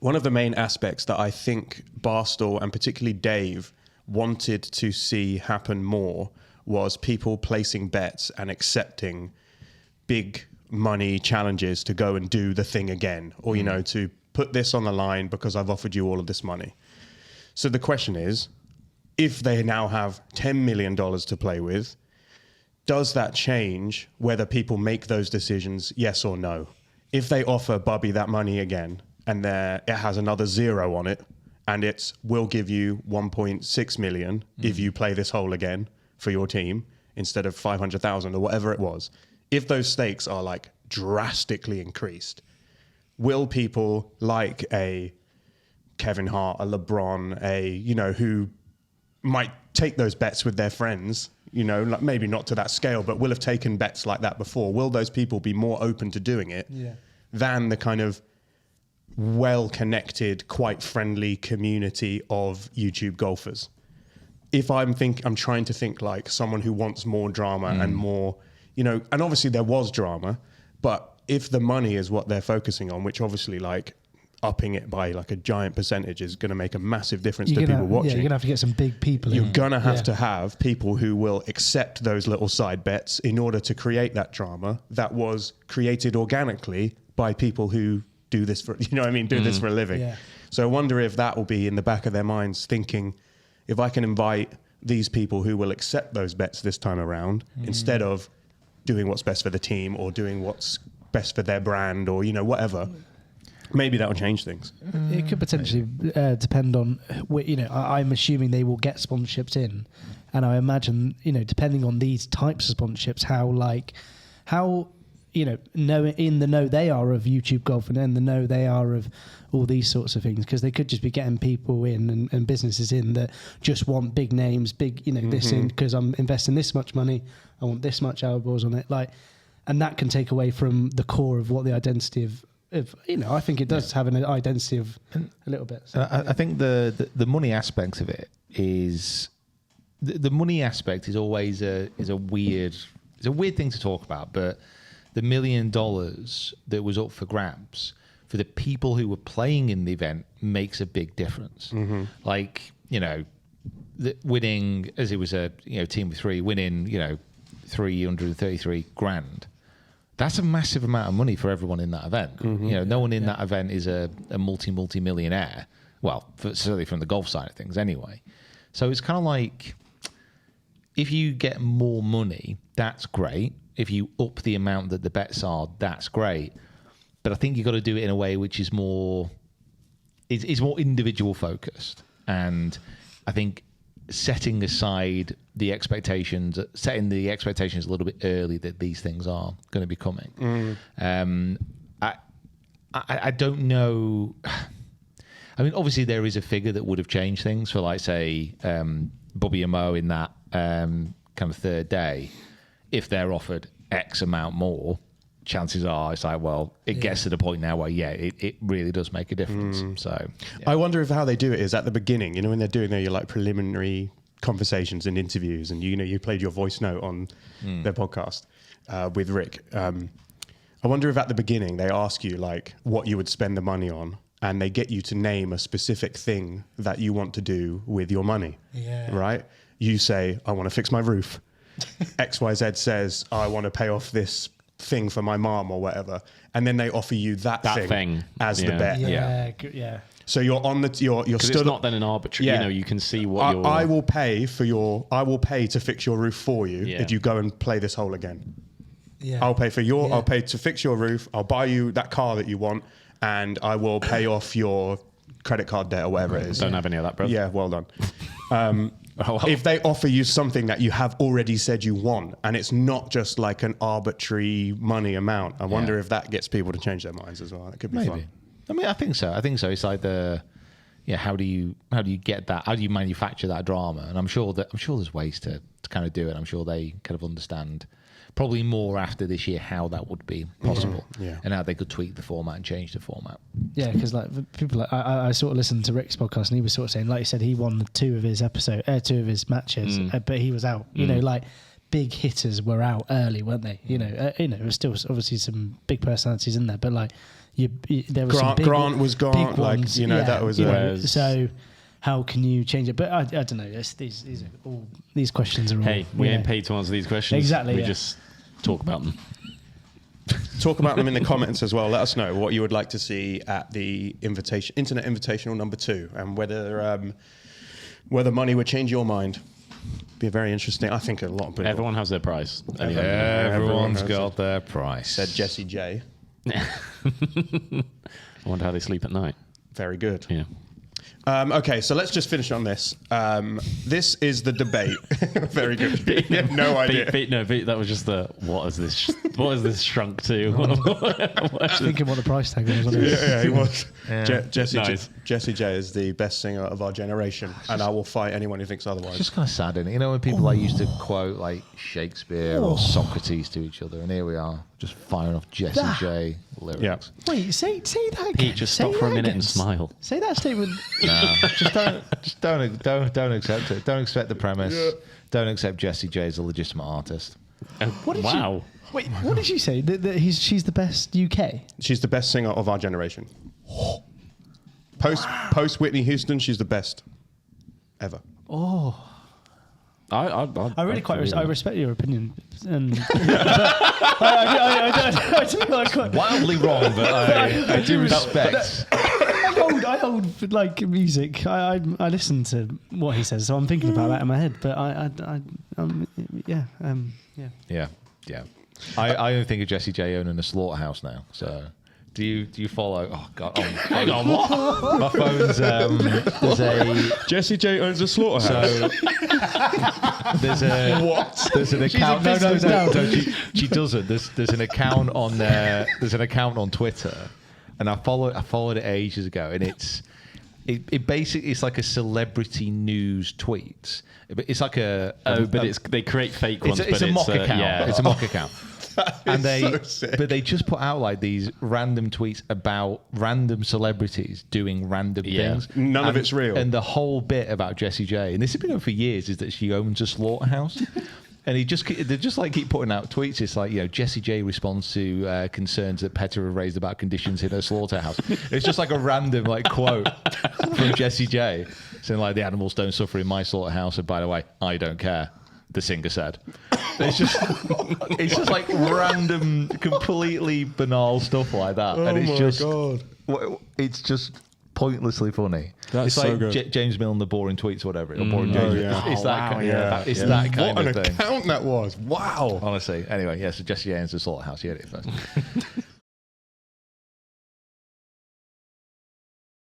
one of the main aspects that I think Barstool and particularly Dave wanted to see happen more was people placing bets and accepting big money challenges to go and do the thing again, or, you know, to put this on the line because I've offered you all of this money. So the question is, if they now have $10 million to play with, does that change whether people make those decisions, yes or no? If they offer Bubby that money again and it has another 0 on it and it's, we'll give you 1.6 million if you play this hole again for your team instead of 500,000 or whatever it was. If those stakes are like drastically increased, will people like a Kevin Hart, a LeBron, you know, who might take those bets with their friends, you know, like maybe not to that scale, but will have taken bets like that before. Will those people be more open to doing it than the kind of well-connected, quite friendly community of YouTube golfers? If I'm trying to think like someone who wants more drama and more, you know, and obviously there was drama, but if the money is what they're focusing on, which obviously like upping it by like a giant percentage is going to make a massive difference to people watching. Yeah, you're going to have to get some big people You're going to have to have people who will accept those little side bets in order to create that drama that was created organically by people who do this for, you know what I mean, do this for a living. Yeah. So I wonder if that will be in the back of their minds thinking, if I can invite these people who will accept those bets this time around, instead of doing what's best for the team or doing what's best for their brand or, you know, whatever, maybe that will change things. It could potentially depend on, you know, I'm assuming they will get sponsorships in. And I imagine, you know, depending on these types of sponsorships, how you know in the know they are of YouTube golf and in the know they are of all these sorts of things, because they could just be getting people in and businesses in that just want big names, big, you know, this in because I'm investing this much money, I want this much eyeballs on it, like, and that can take away from the core of what the identity of, you know, I think it does have an identity of a little bit. So, I think the money aspect of it is the money aspect is always a weird thing to talk about, but the $1 million that was up for grabs for the people who were playing in the event makes a big difference. Like, you know, winning, as it was a, you know, team of 3, winning, you know, 333 grand. That's a massive amount of money for everyone in that event. You know, no one in that event is a multi-millionaire. Well, certainly from the golf side of things anyway. So it's kind of like, if you get more money, that's great. If you up the amount that the bets are, that's great. But I think you've got to do it in a way which is more, it's more individual focused. And I think setting aside the expectations, setting the expectations a little bit early that these things are going to be coming. I don't know. I mean, obviously there is a figure that would have changed things for, like, say, Bobby and Mo in that kind of third day. If they're offered X amount more, chances are it's like, well, it gets to the point now where, it really does make a difference. So I wonder if how they do it is at the beginning, you know, when they're doing their like preliminary conversations and interviews, and, you know, you played your voice note on their podcast with Rick. I wonder if at the beginning they ask you like what you would spend the money on, and they get you to name a specific thing that you want to do with your money. Right? You say, I want to fix my roof. XYZ says, I want to pay off this thing for my mom or whatever, and then they offer you that thing as the bet. So you're on the you're still it's not then an arbitrary. You know, you can see what you're. I will pay to fix your roof for you if you go and play this hole again. I'll pay for your. I'll pay to fix your roof. I'll buy you that car that you want, and I will pay off your credit card debt or whatever it is. Don't have any of that, bro. Yeah, well done. If they offer you something that you have already said you want, and it's not just like an arbitrary money amount, I wonder if that gets people to change their minds as well. It could be fun. I mean, I think so. It's like how do you get that? How do you manufacture that drama? And I'm sure there's ways to kind of do it. I'm sure they kind of understand probably more after this year how that would be possible, and how they could tweak the format and change the format. Yeah, because like people, like I sort of listened to Rick's podcast, and he was sort of saying, like you said, he won 2 of his matches, but he was out. You know, like big hitters were out early, weren't they? You know, it was still obviously some big personalities in there, but like there was some big, Grant was gone. big Like ones, that was so. How can you change it? But I don't know. These are all these questions are all. Hey, we ain't paid to answer these questions. Exactly. We just talk about them. Talk about them in the comments as well. Let us know what you would like to see at the Internet Invitational number 2, and whether money would change your mind. Be very interesting. I think a lot of people. Everyone has their price. Anyway. Everyone's got their price. Said Jessie J. I wonder how they sleep at night. Very good. Yeah. Okay, so let's just finish on this. This is the debate. Very good. No idea. That was just the what is this shrunk to? Thinking what the price tag was on it. Yeah, he was. Yeah. Jessie J is the best singer of our generation, and I will fight anyone who thinks otherwise. It's just kind of sad, isn't it? You know, when people used to quote like Shakespeare or Socrates to each other, and here we are just firing off Jessie J lyrics. Yeah. Wait, say that again. Pete, just stop for a minute and smile. Say that statement. No, just don't accept it. Don't accept the premise. Yeah. Don't accept Jessie J as a legitimate artist. Wow. Wait, what did you say? She's the best UK? She's the best singer of our generation. Post Whitney Houston, she's the best ever. Oh. I really I respect your opinion, and I do like quite Wildly wrong, but I do respect. I hold like music. I listen to what he says, so I'm thinking about that in my head. But yeah. I don't think of Jessie J owning a slaughterhouse now. So do you follow? Oh God! Oh, hang on, what? My phone's there's a Jessie J owns a slaughterhouse. So there's a what? There's an account. No, she doesn't. There's an account on there's an account on Twitter, and I followed it ages ago, and it basically it's like a celebrity news tweet. It's like they create fake ones. It's a mock account. Yeah. It's a mock account. And but they just put out like these random tweets about random celebrities doing random things. None of it's real. And the whole bit about Jessie J, and this has been going for years, is that she owns a slaughterhouse. And they just like keep putting out tweets. It's like, Jessie J responds to concerns that PETA have raised about conditions in her slaughterhouse. It's just like a random like quote from Jessie J saying like the animals don't suffer in my slaughterhouse, and by the way, I don't care. The singer said. It's just like random, completely banal stuff like that, and it's just pointlessly funny. That's it's so like good. James Milne, the boring tweets, whatever. Boring James. It's that kind What of an thing. account that was! Wow. Honestly. Anyway, so Jessie J owns the slaughterhouse. You had it first.